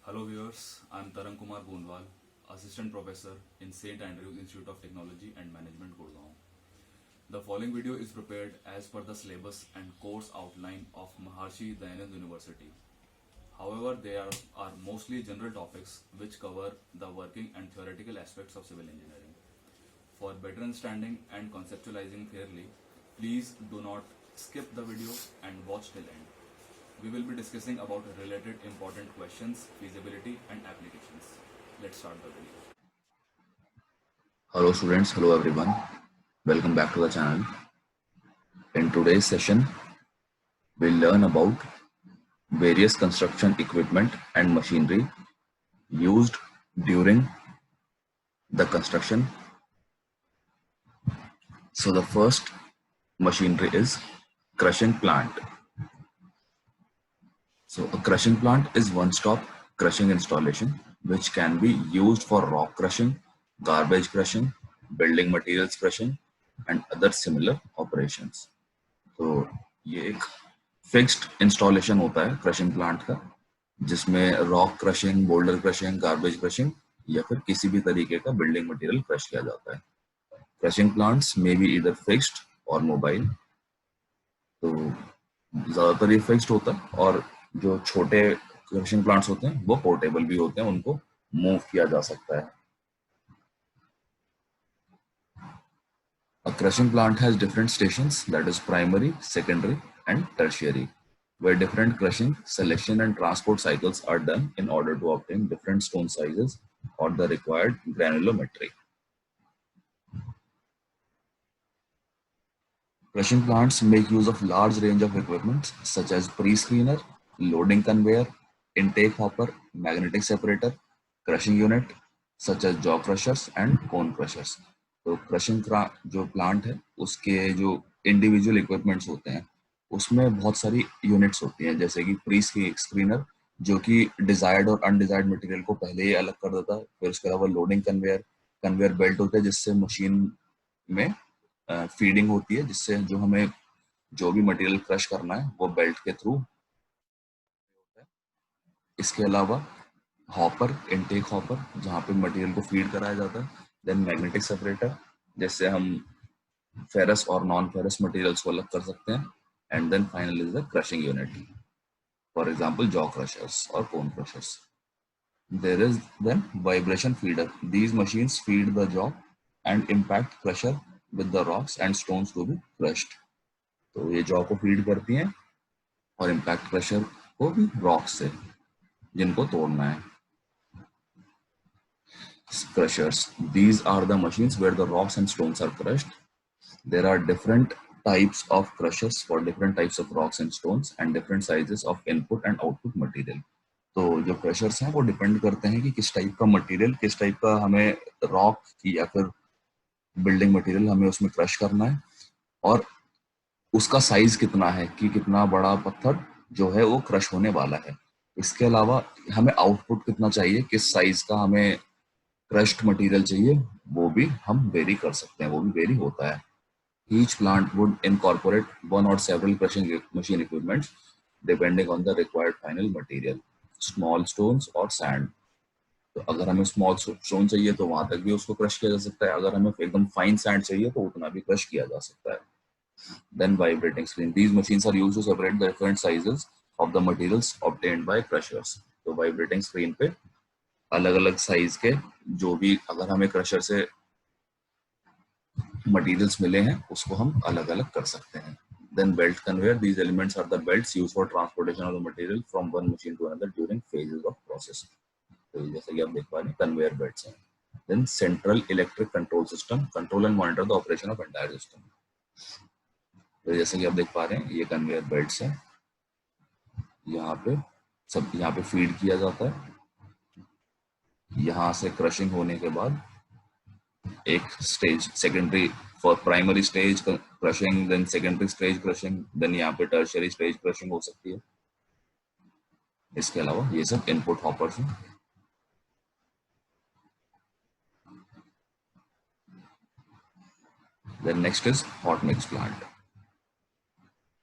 Hello viewers, I am Tarang Kumar Boonwal, Assistant Professor in St. Andrews Institute of Technology and Management, Gurgaon. The following video is prepared as per the syllabus and course outline of Maharshi Dayanand University. However, are mostly general topics which cover the working and theoretical aspects of civil engineering. For better understanding and conceptualizing clearly, please do not skip the video and watch till end. We will be discussing about related important questions, feasibility and applications. Let's start the video. Hello students, hello everyone. Welcome back to the channel. In today's session, we'll learn about various construction equipment and machinery used during the construction. So the first machinery is crushing plant. So a crushing plant is one-stop crushing installation which can be used for rock crushing, garbage crushing, building materials crushing and other similar operations. तो ये एक fixed installation होता है crushing plant का, जिसमें rock crushing, boulder crushing, garbage crushing या फिर किसी भी तरीके का बिल्डिंग मटेरियल क्रश किया जाता है. क्रशिंग प्लांट्स मे बी इधर फिक्स्ड और मोबाइल. तो ज्यादातर ये फिक्स्ड होता है और जो छोटे क्रशिंग प्लांट्स होते हैं वो पोर्टेबल भी होते हैं, उनको मूव किया जा सकता है. A crushing plant has different stations, that is primary, secondary and tertiary, where different crushing, selection and transport cycles are done in order to obtain different stone sizes or the required granulometry. Crushing plants make use of large range of equipment such as pre-screener, loading conveyor, intake hopper, magnetic separator, crushing unit such as jaw crushers and cone crushers. तो crushing जो plant है उसके जो individual equipments होते हैं उसमें बहुत सारी यूनिट्स होती हैं, जैसे कि प्री स्क्रीनर जो कि डिजायर्ड और अनडिजायर्ड मटेरियल को पहले ही अलग कर देता है. फिर उसके अलावा लोडिंग कन्वेयर बेल्ट होता है जिससे मशीन में फीडिंग होती है, जिससे जो हमें जो भी मटेरियल क्रश करना है वो बेल्ट के थ्रू होता है. इसके अलावा हॉपर, इनटेक हॉपर जहाँ पे मटेरियल को फीड कराया जाता है. देन मैग्नेटिक सेपरेटर जिससे हम फेरस और नॉन फेरस मटेरियल्स को अलग कर सकते हैं. And then final is the crushing unit, for example jaw crushers और cone crushers. There is then vibration feeder. These machines feed the jaw and impact crusher with the rocks and stones to be crushed. तो ये jaw को feed करती हैं और impact crusher को भी rocks से जिनको तोड़ना है. Crushers, these are the machines where the rocks and stones are crushed. There are different types of crushers for different types of rocks and stones and different sizes of input and output material. तो जो crushers हैं वो depend करते हैं कि किस type का material, किस टाइप का हमें रॉक या फिर बिल्डिंग मटेरियल हमें उसमें क्रश करना है और उसका साइज कितना है कि कितना बड़ा पत्थर जो है वो क्रश होने वाला है. इसके अलावा हमें आउटपुट कितना चाहिए, किस साइज का हमें क्रश्ड मटेरियल चाहिए, वो भी हम वेरी कर सकते हैं, वो भी वेरी होता है. Each plant would incorporate one or several crushing machine equipments depending on the required final material, small stones or sand. तो अगर हमें स्मॉल स्टोन चाहिए तो वहां तक भी उसको क्रश किया जा सकता है, अगर हमें एकदम फाइन सैंड चाहिए तो उतना भी क्रश किया जा सकता है. Then vibrating screen. These machines are used to separate the different sizes of the materials obtained by crushers. तो vibrating screen पे अलग अलग साइज के जो भी अगर हमें क्रशर से मटेरियल्स मिले हैं उसको हम अलग अलग कर सकते हैं. Then belt conveyor. These elements are the belts used for transportation of the material from one machine to another during phases of process. तो जैसे कि आप देख पा रहे हैं कन्वेयर बेल्ट्स हैं. Then central electric control system. Control and monitor the operation of entire system. तो जैसे कि आप देख पा रहे हैं ये कन्वेयर बेल्ट्स हैं, यहाँ पे फीड किया जाता है. यहाँ से क्रशिंग होने के बाद एक stage secondary for primary stage crushing, then secondary stage crushing, then यहाँ पे टर्शियरी स्टेज क्रशिंग हो सकती है. इसके अलावा ये सब इनपुट हॉपर्स हैं. Then next is hot mix plant.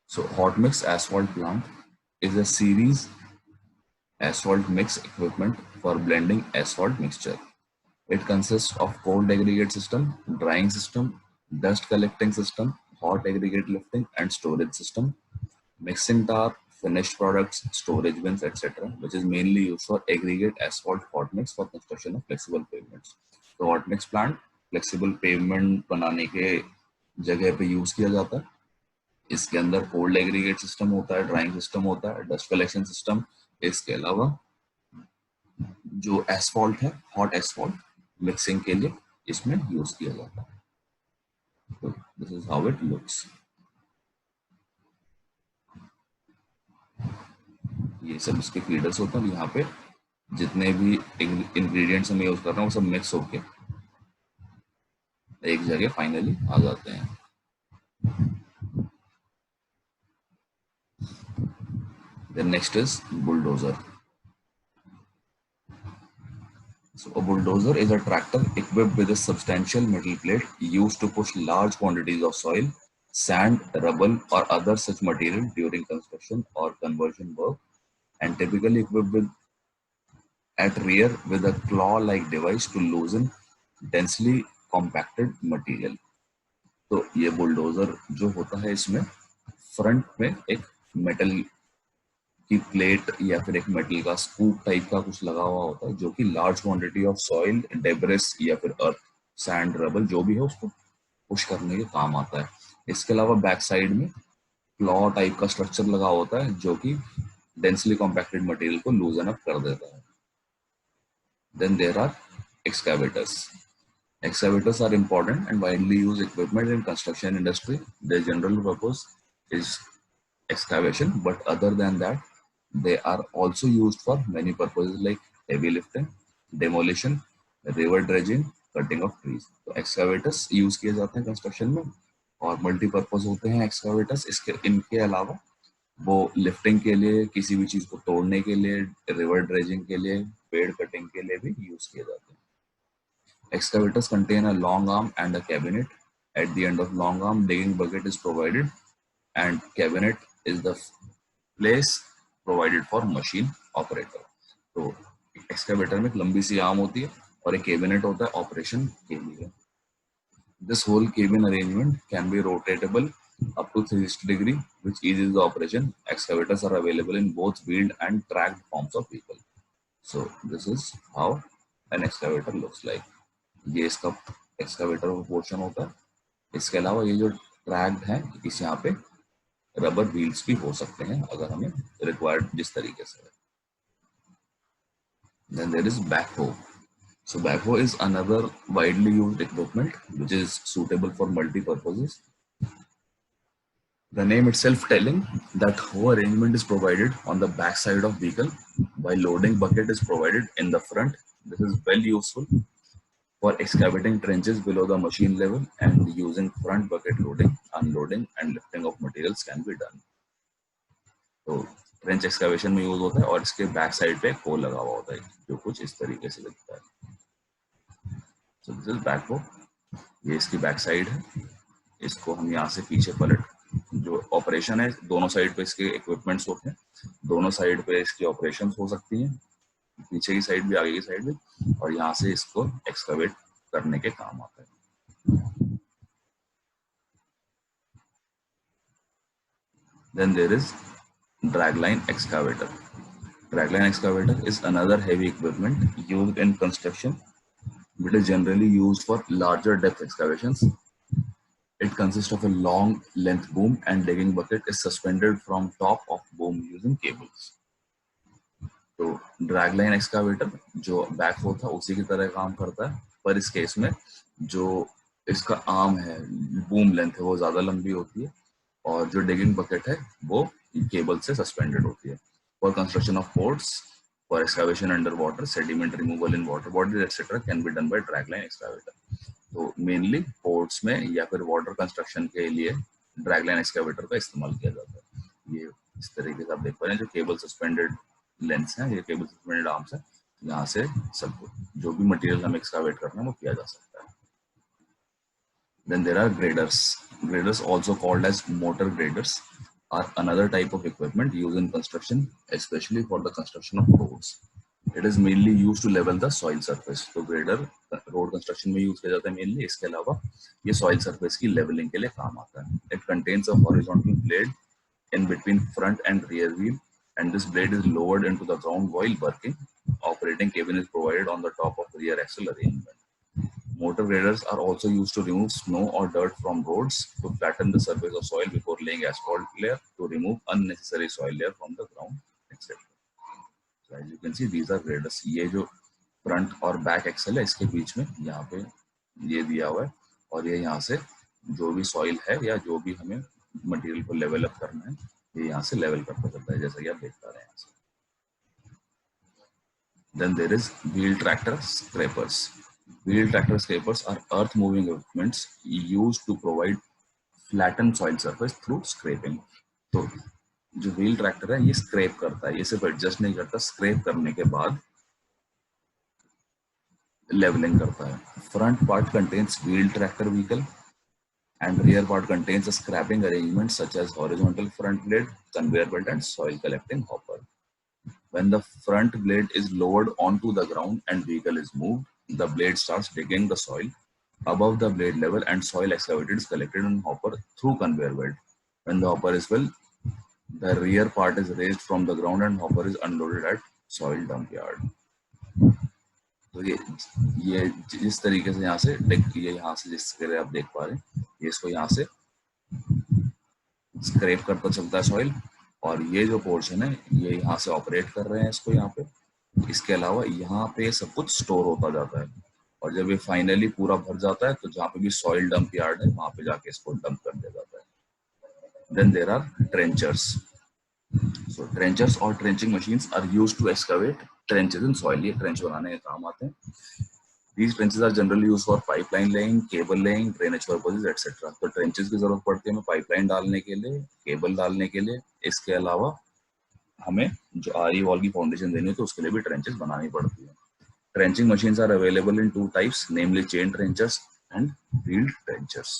So hot mix asphalt plant is a series asphalt mix equipment for blending asphalt mixture. It consists of cold aggregate system, drying system, dust collecting system, hot aggregate lifting and storage system, mixing tar, finished products, storage bins, etc., which is mainly used for aggregate asphalt hot mix for construction of flexible pavements. तो hot mix plant flexible pavement बनाने के जगह पे use किया जाता है. इसके अंदर कोल्ड एग्रीगेट सिस्टम होता है, ड्राइंग सिस्टम होता है, डस्ट कलेक्शन सिस्टम. इसके अलावा जो एसफॉल्ट है, हॉट एसफॉल्ट मिक्सिंग के लिए इसमें यूज किया जाता है. तो this is how it looks. ये सब इसके फीडर्स होते हैं. यहाँ पे जितने भी इंग्रेडिएंट्स हम यूज कर रहे हैं वो सब मिक्स होके एक जगह फाइनली आ जाते हैं. Then next is bulldozer. So a bulldozer is a tractor equipped with a substantial metal plate used to push large quantities of soil, sand, rubble or other such material during construction or conversion work, and typically equipped with at rear with a claw-like device to loosen densely compacted material. तो ये bulldozer जो होता है इसमें front में एक metal की plate या फिर एक मेटल का स्कूप टाइप का कुछ लगा हुआ होता है जो कि large quantity of soil, debris या फिर अर्थ, सैंड, रबल जो भी है उसको पुश करने के काम आता है. इसके अलावा बैक साइड में क्लॉ टाइप का स्ट्रक्चर लगा होता है जो कि डेंसली कॉम्पैक्टेड मटेरियल को लूजन अप कर देता है. Then there are excavators. Excavators are important and widely used equipment in construction industry. Their general purpose is excavation, but other than that, they are also used for many purposes like heavy lifting, demolition, river dredging, cutting of trees. तो excavators use किए जाते हैं construction में और multi-purpose होते हैं excavators. इसके इनके अलावा वो lifting के लिए, किसी भी चीज को तोड़ने के लिए, river dredging के लिए, पेड़ cutting के लिए भी use किए जाते हैं. Excavators contain a long arm and a cabinet. At the end of long arm, digging bucket is provided, and cabinet is the place provided for machine operator. तो excavator में एक लंबी सी आर्म होती है और एक cabinet होता है operation के लिए. This whole cabin arrangement can be rotatable up to 360 degree, which eases the operation. Excavators are available in both wheeled and tracked forms of vehicle. So this is how an excavator looks like. ये इसका excavator का portion होता है. इसके अलावा ये जो tracked है इस यहाँ पे रबर व्हील्स भी हो सकते हैं अगर हमें रिक्वायर्ड जिस तरीके से. Then there is backhoe. So backhoe is another widely used equipment which is suitable for multi-purposes. The name itself telling that hoe arrangement is provided on the back side of vehicle while loading bucket is provided in the front. This is well useful for excavating trenches below the machine level, and using front bucket loading, unloading and lifting of materials can be done. तो trench excavation में use होता है और इसके back side पे whole लगा हुआ होता है जो कुछ इस तरीके से दिखता है. सो दिस इज बैक हो. ये इसकी बैक साइड है. इसको हम यहाँ से पीछे पलट, जो ऑपरेशन है दोनों साइड पे इसके इक्विपमेंट्स होते हैं, दोनों साइड पे इसकी ऑपरेशन हो सकती हैं, पीछे की साइड भी आगे की साइड भी, और यहाँ से इसको एक्सकवेट करने के काम आता है. Then there is dragline excavator. Dragline excavator is another heavy equipment used in construction. It is generally used for larger depth excavations. It consists of a long length boom and digging bucket is suspended from top of boom using cables. तो dragline excavator जो back हो था उसी की तरह काम करता है, पर इस केस में जो इसका आर्म है, बूम लेंथ है, वो ज्यादा लंबी होती है और जो डिगिंग बकेट है वो केबल से सस्पेंडेड होती है. For construction of ports, for excavation under water, sediment removal in water bodies etcetera can be done by dragline excavator. तो मेनली पोर्ट्स में या फिर वाटर कंस्ट्रक्शन के लिए ड्रैगलाइन एक्सकावेटर का इस्तेमाल किया जाता है. ये इस तरीके से आप देख पा रहे हैं, जो केबल सस्पेंडेड लेंस है, ये केबल सस्पेंडेड आर्म्स है, यहाँ से सब जो भी मटेरियल हम एक्सकावेट करना है वो किया जा सकता है. Then there are graders. Graders, also called as motor graders, are another type of equipment used in construction, especially for the construction of roads. It is mainly used to level the soil surface. तो grader road construction में use किया जाता है mainly. इसके अलावा ये soil surface की leveling के लिए काम आता है. It contains a horizontal blade in between front and rear wheel, and this blade is lowered into the ground while working. Operating cabin is provided on the top of rear axle arrangement. Motor graders are also used to remove snow or dirt from roads, to flatten the surface of soil before laying asphalt layer, to remove unnecessary soil layer from the ground, etc. So as you can see, these are graders. ये जो front और back axle है, इसके बीच में यहाँ पे ये दिया हुआ है, और ये यहाँ से जो भी सॉइल है या जो भी हमें मटेरियल को लेवल अप करना है, ये यहाँ से लेवल करता चलता है, जैसा कि आप देख पा रहे हैं यहाँ से. Then there is wheel tractor scrapers. Wheel tractor scrapers are earth moving equipments used to provide flattened soil surface through scraping. तो जो व्हील ट्रैक्टर है ये स्क्रैप करता है, ये सिर्फ एडजस्ट नहीं करता, स्क्रैप करने के बाद लेवलिंग करता है. Front part contains wheel tractor vehicle and rear part contains a scrapping arrangement such as horizontal front blade, conveyor belt and soil collecting hopper. When the front blade is lowered onto the ground and vehicle is moved, the blade starts digging the soil above the blade level, and soil excavated is collected in hopper through conveyor belt. When the hopper is full, the rear part is raised from the ground and hopper is unloaded at soil dump yard. तो ये जिस तरीके से यहाँ से ये यहाँ से जिस तरह आप देख पा रहे हैं, ये इसको यहाँ से स्क्रैप करता चलता है सॉइल, और ये जो पोर्शन है ये यहाँ से ऑपरेट कर रहे हैं इसको यहाँ पे. इसके अलावा यहाँ पे सब कुछ स्टोर होता जाता है, और जब ये फाइनली पूरा भर जाता है तो जहाँ पे भी सॉइल डंप यार्ड है वहां पे जाके इसको डंप कर दिया जाता है. Then there are trenchers. So trenchers or trenching machines are used to excavate trenches in soil. ये trench बनाने के काम आते हैं. These trenches are generally used for pipeline laying, cable laying, drainage purposes, etc. तो trenches की जरूरत पड़ती है हमें pipeline डालने के लिए, cable डालने के लिए. इसके अलावा हमें जो RE wall की foundation देनी है तो उसके लिए भी trenches बनानी पड़ती है. Trenching machines are available in two types, namely chain trenchers and wheeled trenchers.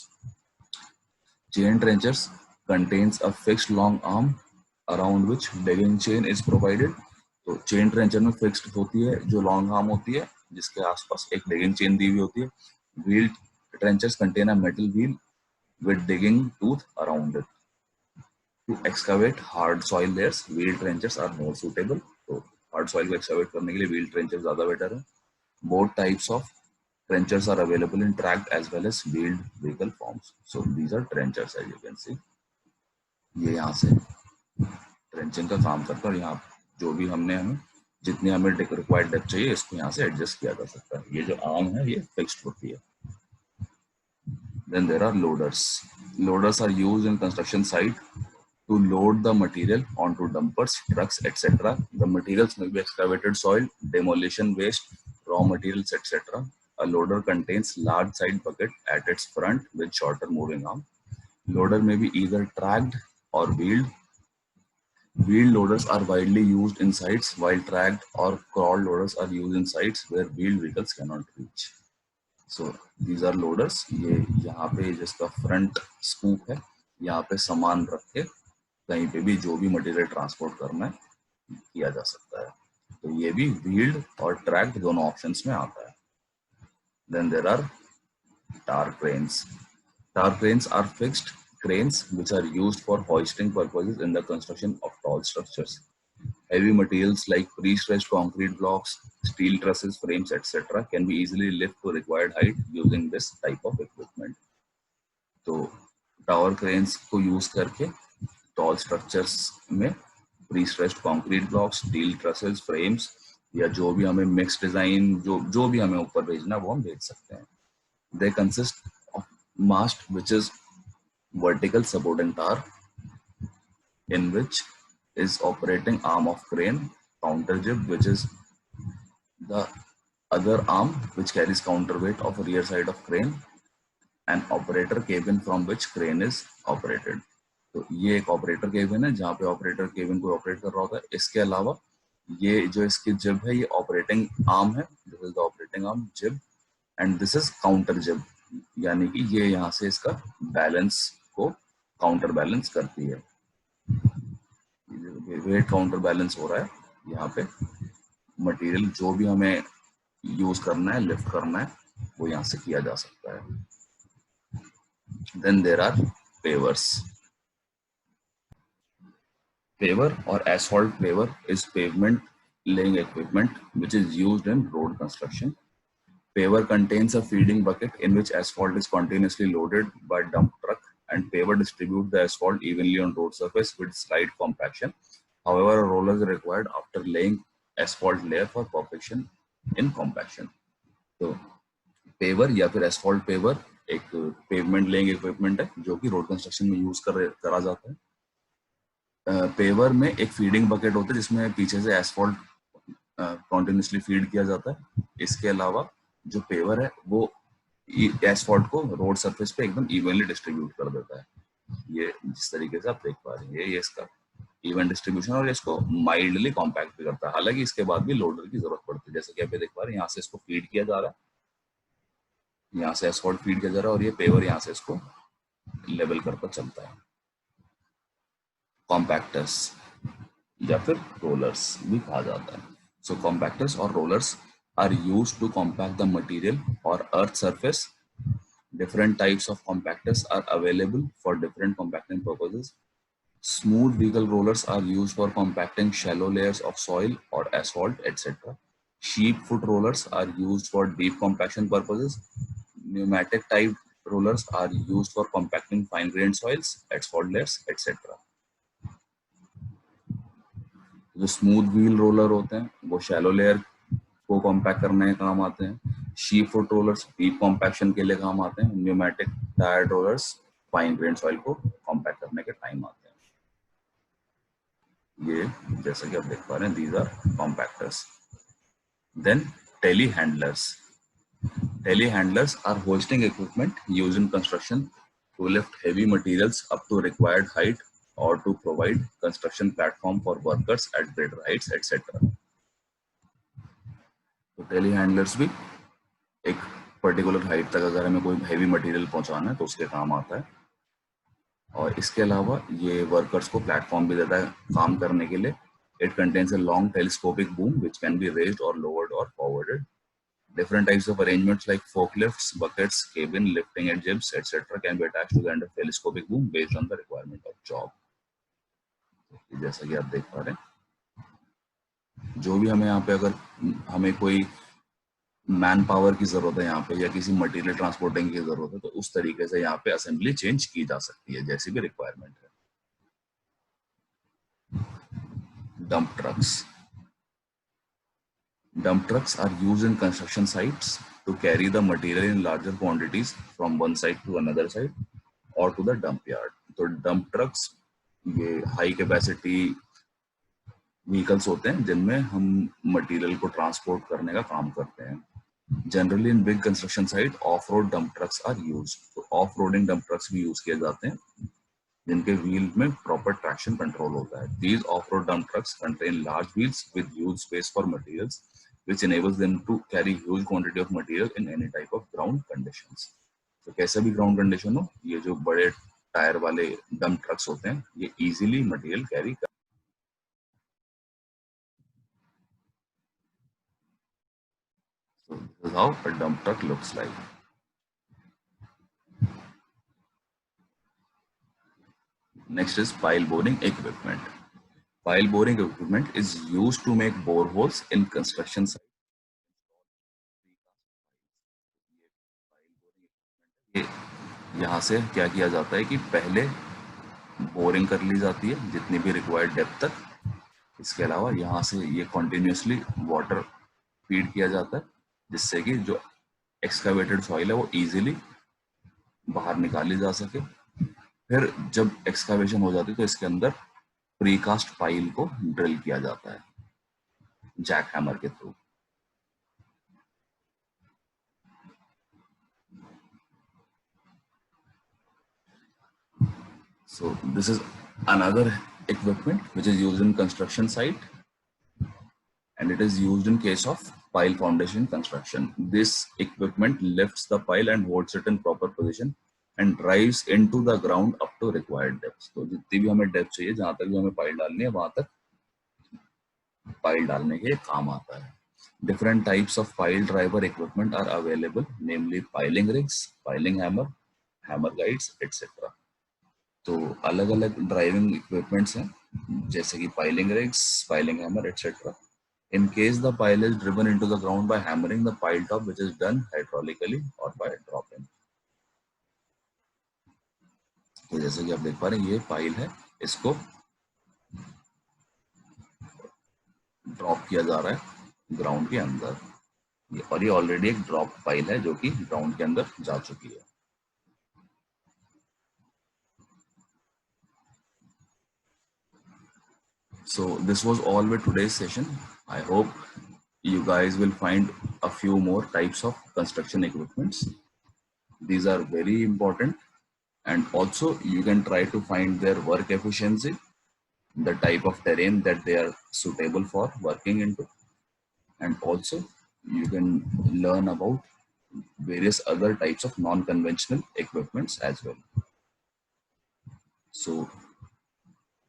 Chain trenchers contains a fixed long arm around which digging chain is provided. तो चेन ट्रेंचर में फिक्स्ड होती है जो लॉन्ग आर्म होती है, जिसके आसपास एक डिगिंग चेन दी हुई होती है. Wheel trenchers contain a metal wheel with digging tooth around it. To excavate hard soil layers, wheel trenchers are more suitable. तो हार्ड सॉइल को एक्सकवेट करने के लिए व्हील ट्रेंचर ज्यादा बेटर है. Both types of trenchers are available in tracked as well as wheeled vehicle forms. So these are trenchers, as you can see. ये यहाँ से ट्रेंचिंग का काम करता है, और यहाँ जो भी हमें जितनी हमें रिक्वायर्ड डेप्थ चाहिए इसको यहाँ से एडजस्ट किया जा सकता है. ये जो आर्म है ये फिक्स्ड होती है. Then there are loaders. Loaders are used in construction site to load the material onto dumpers, trucks, etc. The materials may be excavated soil, demolition waste, raw materials, etc. A loader contains large side bucket at its front with shorter moving arm. Loader may be either tracked or wheeled. Wheeled loaders are widely used in sites, while tracked or crawl loaders are used in sites where wheeled vehicles cannot reach. So these are loaders. ये यहाँ पे जिसका front scoop है, यहाँ पे सामान रख के कहीं पे भी जो भी मटेरियल ट्रांसपोर्ट करना है किया जा सकता है. तो ये भी व्हील्ड और ट्रैक्ड दोनों ऑप्शंस में आता है. Then there are tar cranes. Tar cranes are fixed cranes which are used for hoisting purposes in the construction of tall structures. Heavy materials like pre-stretched concrete blocks, steel trusses, frames, etc. can be easily lifted to required height using this type of equipment. तो tower cranes को use करके toll structures में pre-stretched concrete blocks, steel trusses, frames या जो भी हमें mix design जो भी हमें ऊपर भेजना वो हम भेज सकते हैं. They consist of mast which is vertical supporting tar in which is operating arm of crane, counter jib which is the other arm which carries counterweight of rear side of crane, and operator cabin from which crane is operated. तो ये एक operator cabin है जहाँ पे operator cabin को operate कर रहा होता है. इसके अलावा ये जो इसकी जिब है ये ऑपरेटिंग आर्म है. This is the operating arm जिब, एंड दिस इज काउंटर जिब, यानी कि ये यहाँ से इसका बैलेंस को काउंटर बैलेंस करती है. वेट काउंटर बैलेंस हो रहा है यहाँ पे, मटेरियल जो भी हमें यूज करना है, लिफ्ट करना है, वो यहाँ से किया जा सकता है. Then there are pavers. Paver or asphalt paver is pavement laying equipment which is used in road construction. Paver contains a feeding bucket in which asphalt is continuously loaded by dump truck, and paver distributes the asphalt evenly on road surface with slight compaction. However, a roller is required after laying asphalt layer for perfection in compaction. तो pure या फिर asphalt pure एक pavement laying equipment है जो कि road construction में use करा जाता है. पेवर में एक फीडिंग बकेट होता है जिसमें पीछे से एसफॉल्ट कॉन्टिन्यूसली फीड किया जाता है. इसके अलावा जो पेवर है वो एसफॉल्ट को रोड सरफेस पे एकदम इवनली डिस्ट्रीब्यूट कर देता है. ये जिस तरीके से आप देख पा रहे हैं ये इसका इवन डिस्ट्रीब्यूशन, और इसको माइल्डली कॉम्पैक्ट भी करता है. हालांकि इसके बाद भी लोडर की जरूरत पड़ती है. जैसे कि आप देख पा रहे हैं यहाँ से इसको फीड किया जा रहा है, यहाँ से एसफॉल्ट फीड किया जा रहा है और ये पेवर यहाँ से इसको लेवल करता चलता है. कॉम्पैक्टर्स या फिर रोलर्स भी कहा जाता है. सो कॉम्पैक्टर्स और rollers are used to compact the material और earth surface. Different types of compactors are available for different compacting purposes. Smooth vehicle rollers are used for compacting shallow layers of soil or asphalt, etc. Sheep foot rollers are used for deep compaction purposes. Pneumatic type rollers are used for compacting fine grained soils, asphalt layers, etc. जो smooth wheel roller होते हैं वो shallow layer को compact करने के काम आते हैं. Sheep foot rollers deep compaction के लिए काम आते हैं. Pneumatic tyre rollers fine grain soil को कॉम्पैक्ट करने के टाइम आते हैं. ये जैसा कि आप देख पा रहे हैं, these are compactors. Then telehandlers. Telehandlers are hoisting equipment used in construction to lift heavy materials up to required height or to provide construction platform for workers at greater heights, etc. तो टेलीहैंडलर्स भी एक particular height तक अगर हमें कोई heavy material पहुंचाना है तो उसके काम आता है. और इसके अलावा ये वर्कर्स को प्लेटफॉर्म भी देता है काम करने के लिए. It contains a long telescopic boom which can be raised और लोवर्ड और forwarded. Different types of arrangements like forklifts, buckets, cabin, lifting and jibs, etc. can be attached to the end of telescopic boom based on the requirement of job. जैसा कि आप देख पा रहे हैं, जो भी हमें यहाँ पे अगर हमें कोई मैन पावर की जरूरत है यहाँ पे या किसी मटेरियल ट्रांसपोर्टिंग की जरूरत है तो उस तरीके से यहाँ पे असेंबली चेंज की जा सकती है जैसी भी रिक्वायरमेंट है. Dump trucks. Dump trucks are used in construction sites to carry the material in larger quantities from one side to another side or to the dump yard. तो dump trucks ये high capacity vehicles होते हैं जिनमें हम material को transport करने का काम करते हैं. Generally in big construction site off-road dump trucks are used. तो off-roading dump trucks भी use किए जाते हैं जिनके wheel में proper traction control होता है. These off-road dump trucks contain large wheels with huge space for materials, which enables them to carry huge quantity of material in any type of ground conditions. तो कैसा भी ground condition हो, ये जो बड़े tyre वाले dump trucks होते हैं ये easily material carry कर. So this is how a dump truck looks like. Next is pile boring equipment. Pile boring equipment is used to make boreholes in construction sites. यहाँ से क्या किया जाता है कि पहले बोरिंग कर ली जाती है जितनी भी रिक्वायर्ड डेप्थ तक. इसके अलावा यहाँ से ये कॉन्टिन्यूसली वाटर फीड किया जाता है जिससे कि जो एक्सकावेटेड सॉइल है वो इजीली बाहर निकाली जा सके. फिर जब एक्सकावेशन हो जाती है तो इसके अंदर प्रीकास्ट पाइल को ड्रिल किया जाता है जैक हैमर के through. So this is another equipment which is used in construction site and it is used in case of pile foundation construction. This equipment lifts the pile and holds it in proper position and drives into the ground up to required depth. तो जितनी भी हमें depth चाहिए जहां तक भी हमें pile डालनी है वहां तक पाइल डालने के काम आता है. Different types of pile driver equipment are available, namely piling rigs, piling hammer, hammer guides, etc. तो अलग अलग ड्राइविंग इक्विपमेंट्स हैं जैसे कि piling rigs, piling hammer etcetera. In case the pile is driven into the ground by hammering the pile top, which is done hydraulically or by dropping. तो जैसे कि आप देख पा रहे हैं ये पाइल है, इसको ड्रॉप किया जा रहा है ग्राउंड के अंदर. और ये ऑलरेडी एक ड्रॉप पाइल है जो कि ग्राउंड के अंदर जा चुकी है. So this was all with today's session. I hope you guys will find a few more types of construction equipments. These are very important, and also you can try to find their work efficiency, the type of terrain that they are suitable for working into, and also you can learn about various other types of non-conventional equipments as well. So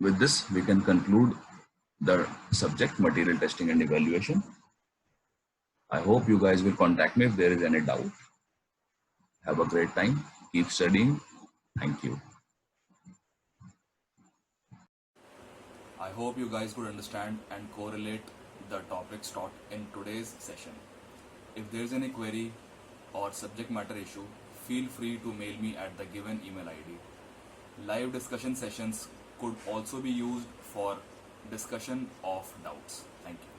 with this we can conclude the subject material testing and evaluation. I hope you guys will contact me if there is any doubt. Have a great time. Keep studying. Thank you. I hope you guys could understand and correlate the topics taught in today's session. If there is any query or subject matter issue, feel free to mail me at the given email ID. Live discussion sessions could also be used for discussion of doubts. Thank you.